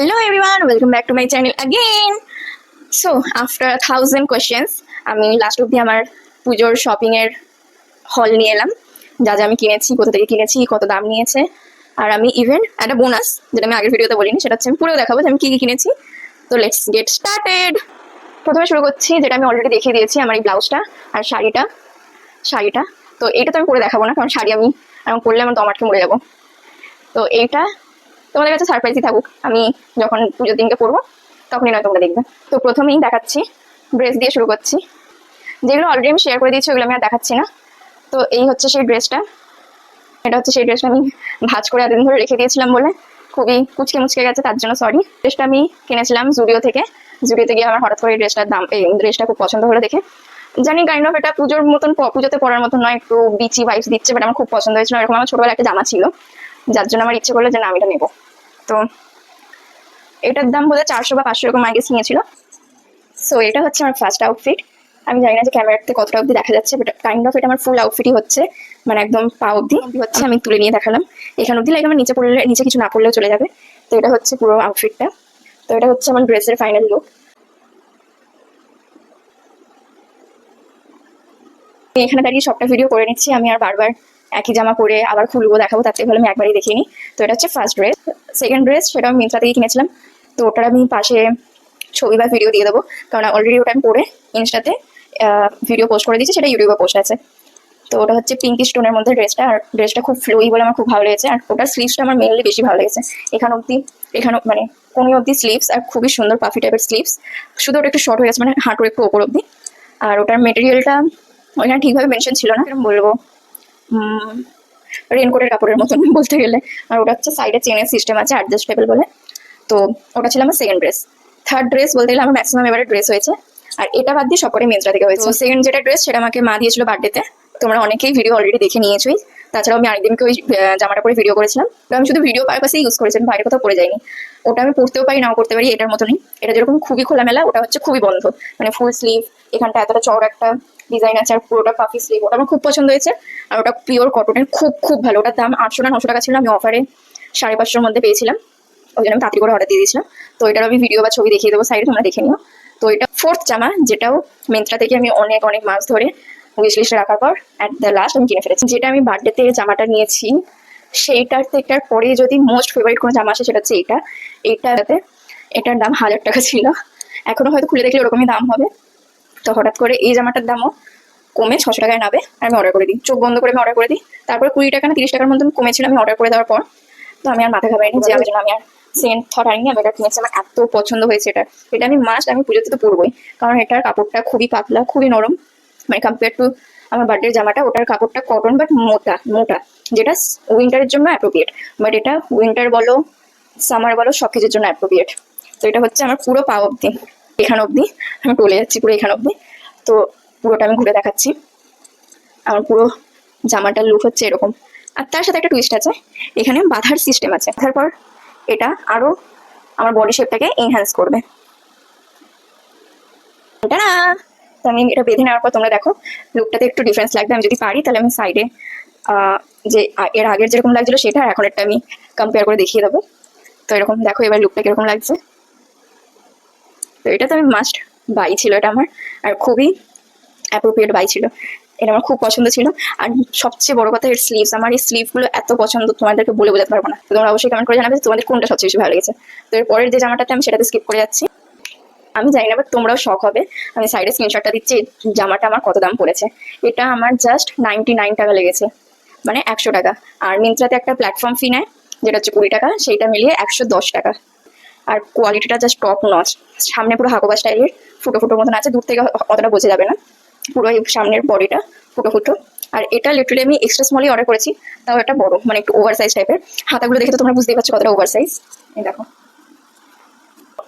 Hello everyone, welcome back to my channel again. So after 1,000 questions, আমি last অবধি আমার পুজোর শপিং এর হল নিয়ে এলাম। যা যা আমি কিনেছি, কোথা থেকে কিনেছি, কত দাম নিয়েছে, আর আমি ইভেন একটা বোনাস যেটা আমি আগের ভিডিওতে বলিনি সেটা হচ্ছে আমি পুরো দেখাবো যে আমি কি কি কিনেছি। তো লেটস গেট স্টার্টেড। প্রথমে শুরু করছি যেটা আমি অলরেডি দেখিয়ে দিয়েছি, আমার এই ব্লাউজটা আর শাড়িটা। তো এইটা তো আমি পরে দেখাবো না, কারণ শাড়ি আমি এখন পরলে আমার দম আটকে মরে যাবো। তো এইটা তোমাদের কাছে সারপ্রাইজই থাকুক, আমি যখন পুজোর দিনকে পরবো তখনই নয় তোমরা দেখবে। তো প্রথমেই দেখাচ্ছি, ড্রেস দিয়ে শুরু করছি। যেগুলো অলরেডি আমি শেয়ার করে দিয়েছি ওগুলো আমি আর দেখাচ্ছি না। তো এই হচ্ছে সেই ড্রেসটা, এটা হচ্ছে সেই ড্রেসটা আমি ভাঁজ করে এতদিন ধরে রেখে দিয়েছিলাম বলে খুবই কুচকে মুচকে গেছে, তার জন্য সরি। ড্রেসটা আমি কিনেছিলাম জুডিওতে গিয়ে আমার হঠাৎ করে এই ড্রেসটার দাম, এই ড্রেসটা খুব পছন্দ হলো দেখে। জানি কাইন্ড অফ এটা পুজোর মতন, পুজোতে পরার মতন নয়, একটু বিচি ভাইবস দিচ্ছে, বাট আমার খুব পছন্দ হয়েছিল। এরকম আমার ছোটবেলা একটা জামা ছিল, যার জন্য আমার ইচ্ছে করলো যে না আমি এটা নেবো। তো এটার দাম বোধহয় 400 বা 500 এরকম আগে নিয়েছিল। সো এটা হচ্ছে আমার ফার্স্ট আউটফিট। আমি জানি না যে ক্যামেরাতে কতটা অবধি দেখা যাচ্ছে, বাট কাইন্ড অফ এটা আমার ফুল আউটফিটই হচ্ছে, মানে একদম পা অবধি হচ্ছে। আমি তুলে নিয়ে দেখালাম এখান অবধি, লাইক আমার নিচে কিছু না পড়লেও চলে যাবে। তো এটা হচ্ছে পুরো আউটফিটটা। তো এটা হচ্ছে আমার ড্রেসের ফাইনাল লুক। এখানে দাঁড়িয়ে সবটা ভিডিও করে নিচ্ছি, আমি আর বারবার একই জামা পরে আবার খুলবো দেখাবো, তার থেকে ভালো আমি একবারই দেখিনি। তো এটা হচ্ছে ফার্স্ট ড্রেস। সেকেন্ড ড্রেস সেটা আমি মিন্ত্রা থেকে কিনেছিলাম। তো ওটার আমি পাশে ছবি বা ভিডিও দিয়ে দেবো, কারণ অলরেডি ওটা আমি পরে ইনস্টাতে ভিডিও পোস্ট করে দিয়েছি, সেটা ইউটিউবে পোস্ট আছে। তো ওটা হচ্ছে পিঙ্ক স্টোনের মধ্যে ড্রেসটা, আর ড্রেসটা খুব ফ্লোই বলে আমার খুব ভালো লেগেছে। আর ওটার স্লিভসটা আমার মেনলি বেশি ভালো লেগেছে। এখানে মানে কোনি অব্দি স্লিভস, আর খুবই সুন্দর পাফি টাইপের স্লিভস। শুধু ওটা একটু শর্ট হয়ে গেছে, মানে হাঁটুর একটু ওপর অব্দি। আর ওটার মেটেরিয়ালটা ওইখানে ঠিকভাবে মেনশন ছিল না, এরকম বলবো রেনকোটের কাপড়ের মতন বলতে গেলে। আর ওটা হচ্ছে সাইডে চেনের সিস্টেম আছে, অ্যাডজাস্টেবল বলে। তো ওটা ছিল আমার সেকেন্ড ড্রেস। থার্ড ড্রেস বলতে গেলে আমার ম্যাক্সিমাম এবারে ড্রেস হয়েছে, আর এটা বাদ দিয়ে সবকটাই মিন্ত্রা থেকে হয়েছে। সেকেন্ড যেটা ড্রেস সেটা আমাকে মা দিয়েছিল বার্থডেতে, তোমরা অনেকেই ভিডিও অলরেডি দেখে নিয়েছোই। তাছাড়াও আমি আরেকদিনকে ওই জামাটা পরে ভিডিও করেছিলাম, তো আমি শুধু ভিডিও পারপাসেই ইউজ করেছিলাম, বাইরে কোথাও পরে যাইনি। ওটা আমি পরতেও পারি নাও করতে পারি, এটার মতনই। এটা যেরকম খুবই খোলামেলা, ওটা হচ্ছে খুবই বন্ধ, মানে ফুল স্লিভ, এখানটা এতটা চওড়া একটা ডিজাইন আছে, আর পুরোটা পাফি স্লিভ। ওটা আমার খুব পছন্দ হয়েছে। আর ওটা পিওর কটনের, খুব খুব ভালো। ওটার দাম 800 না 900 টাকা ছিল, আমি অফারে 550-র মধ্যে পেয়েছিলাম, ওই জন্য আমি তাড়াতাড়ি করে অর্ডার দিয়ে দিয়েছিলাম। তো এটার আমি ভিডিও বা ছবি দেখিয়ে দেবো সাইডে, তোমরা দেখে নিও। তো এটা ফোর্থ জামা, যেটাও মিন্ত্রা থেকে আমি অনেক মাস ধরে উইশ লিস্টে রাখার পর অ্যাট দ্য লাস্ট আমি কিনে ফেলেছি। যেটা আমি বার্থডেতে জামাটা নিয়েছি, সেইটার পরে যদি মোস্ট ফেভারিট কোনো জামা আসে সেটা হচ্ছে এইটাতে। এটার দাম 1000 টাকা ছিল, এখনো হয়তো খুলে দেখলে ওরকমই দাম হবে। তো হঠাৎ করে এই জামাটার দামও কমে 600 টাকায় নাবে, আর আমি অর্ডার করে দিই, চোখ বন্ধ করে আমি অর্ডার করে দিই। তারপরে 20 টাকা না 30 টাকার মতন কমেছিল আমি অর্ডার করে দেওয়ার পর। তো আমি আর মাথা ঘামাইনি যে আমি আর সেকেন্ড থট আনিনি, আমি এটা কিনেছি। আমার এত পছন্দ হয়েছে এটা আমি মাস্ট, আমি পুজোতে তো পরবই, কারণ এটার কাপড়টা খুবই পাতলা, খুবই নরম, মানে কম্পেয়ার টু আমার বার্থডের জামাটা। ওটার কাপড়টা কটন বাট মোটা, যেটা উইন্টারের জন্য অ্যাপ্রোপ্রিয়েট, বাট এটা উইন্টার বলো সামার বলো সব কিছুর জন্য অ্যাপ্রোপ্রিয়েট। তো এটা হচ্ছে আমার পুরো পা অব্দি, এখান অব্দি আমি টলে যাচ্ছি পুরো এখান অব্দি। তো পুরোটা আমি ঘুরে দেখাচ্ছি। আমার পুরো জামাটার লুক হচ্ছে এরকম, আর তার সাথে একটা টুইস্ট আছে, এখানে বাঁধার সিস্টেম আছে। বাঁধার পর এটা আরো আমার বডি শেপটাকে এনহ্যান্স করবে। এটা না, তো আমি এটা বেঁধে নেওয়ার পর তোমরা দেখো লুকটাতে একটু ডিফারেন্স লাগবে। আমি যদি পারি তাহলে আমি সাইডে যে এর আগের যেরকম লাগছিল সেটা আর এখন একটা আমি কম্পেয়ার করে দেখিয়ে দেবো। তো এরকম দেখো এবার লুকটা কিরকম লাগছে। তো এটা তো আমি মাস্ট বাই ছিল এটা আমার, আর খুবই অ্যাপ্রোপ্রিয়েট বাই ছিল। এটা আমার খুব পছন্দ ছিল। আর সবচেয়ে বড় কথা এর স্লিভস, আমার এই স্লিভগুলো এত পছন্দ তোমাদেরকে বলে বোঝাতে পারবো না। তো তোমরা অবশ্যই কমেন্ট করে জানাবে তোমাদের কোনটা সবচেয়ে বেশি ভালো লেগেছে। তো এর পরের যে জামাটাতে আমি সেটাতে স্কিপ করে যাচ্ছি। আমি জানি না বাট তোমরাও শখ হবে, আমি সাইডে স্ক্রিনশটটা দিচ্ছি জামাটা আমার কত দাম পড়েছে। এটা আমার জাস্ট 99 টাকা লেগেছে, মানে 100 টাকা। আর মিন্ত্রাতে একটা প্ল্যাটফর্ম ফি নেয় যেটা হচ্ছে 20 টাকা, সেইটা মিলিয়ে 110 টাকা। আর কোয়ালিটিটা জাস্ট টপ নচ। সামনে পুরো হাকোবা স্টাইলের ফুটো মতন আছে, দূর থেকে অতটা বোঝা যাবে না, পুরো এই সামনের বডিটা ফুটো। আর এটা লিটারালি আমি এক্সট্রা স্মলই অর্ডার করেছি, তাও একটা বড়, মানে একটু ওভার সাইজ টাইপের। হাতাগুলো দেখে তো তোমরা বুঝতেই পারছো কতটা ওভার সাইজ। এই দেখো,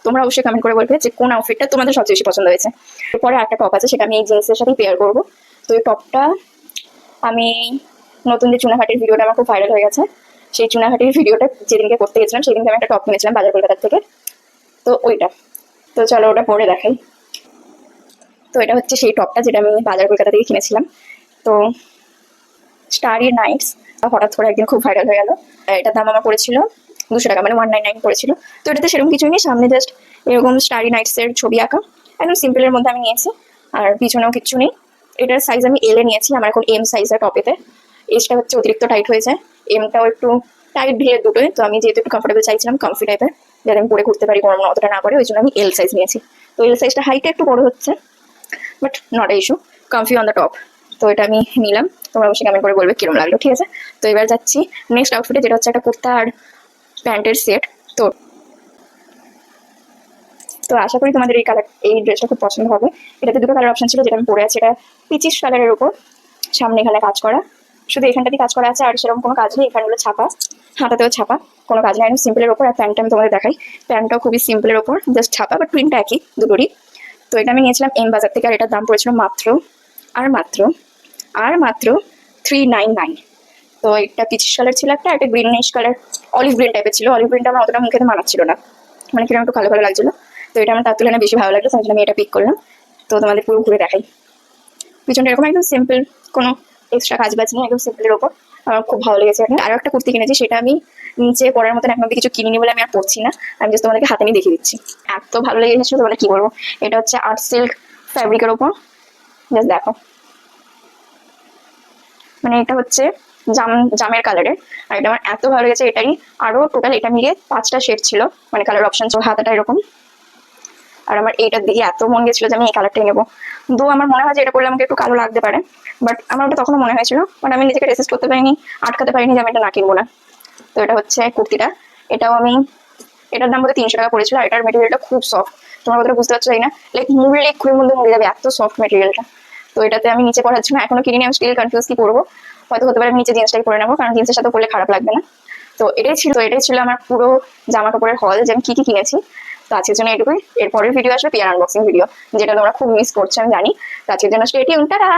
তোমরা অবশ্যই কমেন্ট করে বলবে যে কোন আউটফিটটা তোমাদের সবচেয়ে বেশি পছন্দ হয়েছে। এরপরে একটা টপ আছে, সেটা আমি এই জিন্সের সাথে পেয়ার করবো। তো এই টপটা আমি নতুন যে চুনাহাটির ভিডিওটা আমার খুব ভাইরাল হয়ে গেছে, সেই চুনাহাটির ভিডিওটা যেদিনকে করতে গেছিলাম সেদিনকে আমি একটা টপ কিনেছিলাম বাজার কলকাতার থেকে। তো ওইটা, তো চলো ওটা পরে দেখাই। তো এটা হচ্ছে সেই টপটা যেটা আমি বাজার কলকাতা থেকে কিনেছিলাম। তো স্টারি নাইটস হঠাৎ করে একদিন খুব ভাইরাল হয়ে গেল। এটার দাম আমার পড়েছিল 200 টাকা, মানে 199 পড়েছিল। তো এটাতে সেরকম কিছুই নেই, সামনে জাস্ট এরকম স্টারি নাইটসের ছবি আঁকা, একদম সিম্পলের মধ্যে আমি নিয়েছি। আর পিছনেও কিচ্ছু নেই। এটার সাইজ আমি এল এ নিয়েছি, আমার এখন এম সাইজের টপেতে। এজটা হচ্ছে অতিরিক্ত টাইট হয়ে যায়, এমটাও একটু টাইট ঢিলে দুটোই। তো আমি যেহেতু একটু কমফোর্টেবল চাইছিলাম, কমফি টাইপের, যাতে আমি পরে ঘুরতে পারি, গরম অতটা না করে, ওই জন্য আমি এল সাইজ নিয়েছি। তো এল সাইজটা হাইটে একটু বড় হচ্ছে, but not a issue, comfy on the top. তো এটা আমি নিলাম, তোমরা অবশ্যই কমেন্ট করে বলবে কিরম লাগলো, ঠিক আছে? তো এবার যাচ্ছি নেক্সট আউটফিটে, যেটা হচ্ছে একটা কুর্তা আর প্যান্টের সেট। তো তো আশা করি তোমাদের এই ড্রেসটা খুব পছন্দ হবে। এটাতে দুটো কালার অপশন ছিল, যেটা আমি পরে আছি, এটা পিচিশ কালারের উপর, সামনে এখানে কাজ করা, শুধু এখানটাতেই কাজ করা আছে, আর সেরকম কোনো কাজ নেই। এখানে হলো ছাপা, হাতাতেও ছাপা, কোনো কাজ নেই, একদম সিম্পলের ওপর। আর প্যান্টটা আমি তোমাদের দেখাই, প্যান্টটাও খুবই সিম্পলের ওপর, জাস্ট ছাপা, বাট প্রিন্টটা একই দুটোরই। তো এটা আমি নিয়েছিলাম এম বাজার থেকে, আর এটার দাম পড়েছিল মাত্র আর মাত্র আর মাত্র 399। তো এটা পিচিশ কালার ছিল একটা, একটা গ্রিনিশ কালার, অলিভ গ্রিন টাইপের ছিল। অলিভ গ্রিনটা আমার অতটা মুখে মানাচ্ছিল না, মানে কিরকম একটু কালো কালো লাগছিল। তো এটা আমার তার তুলনায় বেশি ভালো লাগলো, তাই জন্য আমি এটা পিক করলাম। তো তোমাদের পুরো ঘুরে দেখাই। পিছনটা এরকম একদম সিম্পল, কোনো এক্সট্রা কাজ বাজ নেই, একদম সিম্পলের ওপর। আমার খুব ভালো লেগেছে এটা। আরও একটা কুর্তি কিনেছি, সেটা আমি নিচে পরার মতন এখন অব্দি কিছু কিনিনি বলে আমি আর পরছি না, আমি জাস্ট তোমাদেরকে হাতে নিয়ে দেখিয়ে দিচ্ছি। এত ভালো লেগেছে তোমাদের কি বলবো। এটা হচ্ছে আর্ট সিল্ক ফ্যাব্রিকের ওপর, জাস্ট দেখো, মানে এটা হচ্ছে জামের কালারের। আর এটা আমার এত ভালো লেগেছে, এটারই আরো টোটাল এটা মিলিয়ে 5টা শেড ছিল, মানে কালার অপশন। হাতাটা এরকম, আর আমার এইটার দিকে এত মন গেছিল যে আমি এই কালারটাই নেবো। দো আমার মনে হয় যে এটা করলে আমাকে একটু কালো লাগতে পারে, বাট আমার ওটা তখনও মনে হয়েছিল, বাট আমি নিজেকে রেসিস্ট করতে পারিনি, আটকাতে পারিনি যে আমি এটা না কিনবো না। তো এটা হচ্ছে কুর্তিটা, এটাও আমি, এটার দাম বোধহয় 300 টাকা পড়েছিল। আর এটার মেটেরিয়ালটা খুব সফট, তোমার কথাটা বুঝতে পারছো না, লাইক মুড়লে খুবই মধ্যে মুড়ে যাবে, এত সফট মেটেরিয়ালটা। তো এটাতে আমি নিচে পড়ার জন্য এখনো কিনিনি, আমি স্টিল কনফিউজ কি করবো। হয়তো হতে পারে আমি নিচে জিন্সটাই পরে নেবো, কারণ জিন্সের সাথে পরলে খারাপ লাগবে না। তো এটাই ছিল আমার পুরো জামা কাপড়ের হল, যে আমি কি কি কিনেছি। তো আজকের জন্য এটুকুই, এরপরের ভিডিও আসবে পিয়ার আনবক্সিং ভিডিও, যেটা তোমরা খুব মিস করছো আমি জানি। তো আজকের জন্য স্টে টিউন, টাটা।